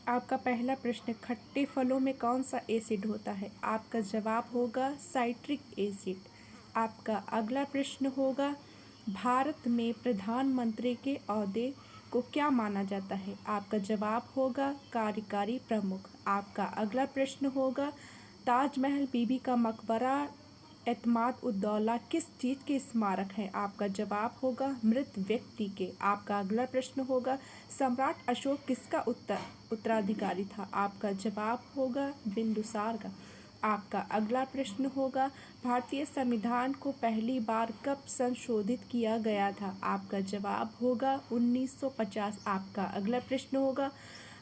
आपका पहला प्रश्न, खट्टे फलों में कौन सा एसिड होता है? आपका जवाब होगा साइट्रिक एसिड। आपका अगला प्रश्न होगा, भारत में प्रधानमंत्री के ओहदे को क्या माना जाता है? आपका जवाब होगा कार्यकारी प्रमुख। आपका अगला प्रश्न होगा, ताजमहल, बीबी का मकबरा, एतमाद उद्दौला किस चीज़ के स्मारक हैं? आपका जवाब होगा मृत व्यक्ति के। आपका अगला प्रश्न होगा, सम्राट अशोक किसका उत्तराधिकारी था? आपका जवाब होगा बिंदुसार का। आपका अगला प्रश्न होगा, भारतीय संविधान को पहली बार कब संशोधित किया गया था? आपका जवाब होगा 1950। आपका अगला प्रश्न होगा,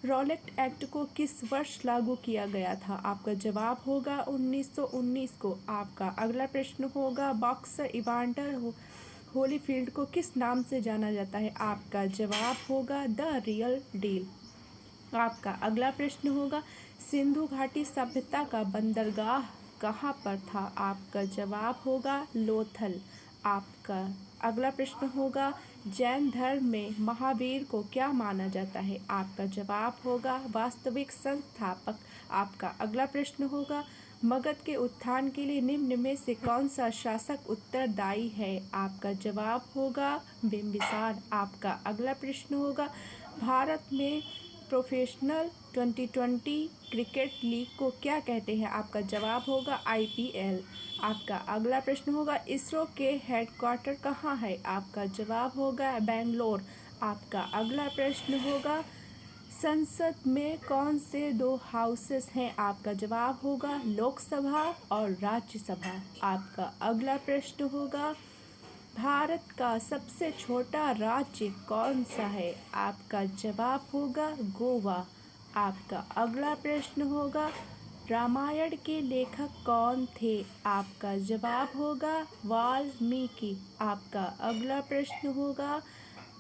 रॉलेट एक्ट को किस वर्ष लागू किया गया था? आपका जवाब होगा 1919 को। आपका अगला प्रश्न होगा, बॉक्सर इवांडर होलीफील्ड को किस नाम से जाना जाता है? आपका जवाब होगा द रियल डील। आपका अगला प्रश्न होगा, सिंधु घाटी सभ्यता का बंदरगाह कहाँ पर था? आपका जवाब होगा लोथल। आपका अगला प्रश्न होगा, जैन धर्म में महावीर को क्या माना जाता है? आपका जवाब होगा वास्तविक संस्थापक। आपका अगला प्रश्न होगा, मगध के उत्थान के लिए निम्न में से कौन सा शासक उत्तरदायी है? आपका जवाब होगा बिंबिसार। आपका अगला प्रश्न होगा, भारत में प्रोफेशनल 2020 क्रिकेट लीग को क्या कहते हैं? आपका जवाब होगा IPL। आपका अगला प्रश्न होगा, इसरो के हेडक्वार्टर कहाँ है? आपका जवाब होगा बेंगलोर। आपका अगला प्रश्न होगा, संसद में कौन से 2 हाउसेस हैं? आपका जवाब होगा लोकसभा और राज्यसभा। आपका अगला प्रश्न होगा, भारत का सबसे छोटा राज्य कौन सा है? आपका जवाब होगा गोवा। आपका अगला प्रश्न होगा, रामायण के लेखक कौन थे? आपका जवाब होगा वाल्मीकि। आपका अगला प्रश्न होगा,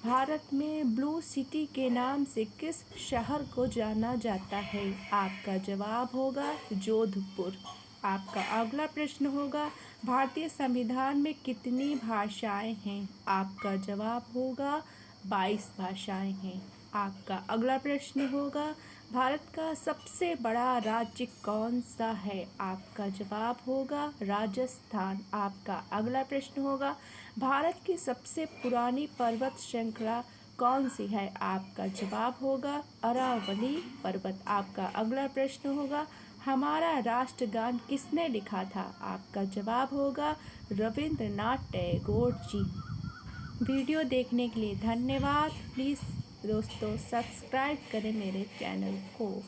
भारत में ब्लू सिटी के नाम से किस शहर को जाना जाता है? आपका जवाब होगा जोधपुर। आपका अगला प्रश्न होगा, भारतीय संविधान में कितनी भाषाएं हैं? आपका जवाब होगा 22 भाषाएं हैं। आपका अगला प्रश्न होगा, भारत का सबसे बड़ा राज्य कौन सा है? आपका जवाब होगा राजस्थान। आपका अगला प्रश्न होगा, भारत की सबसे पुरानी पर्वत श्रृंखला कौन सी है? आपका जवाब होगा अरावली पर्वत। आपका अगला प्रश्न होगा, हमारा राष्ट्रगान किसने लिखा था? आपका जवाब होगा रविंद्रनाथ टैगोर जी। वीडियो देखने के लिए धन्यवाद। प्लीज़ दोस्तों सब्सक्राइब करें मेरे चैनल को।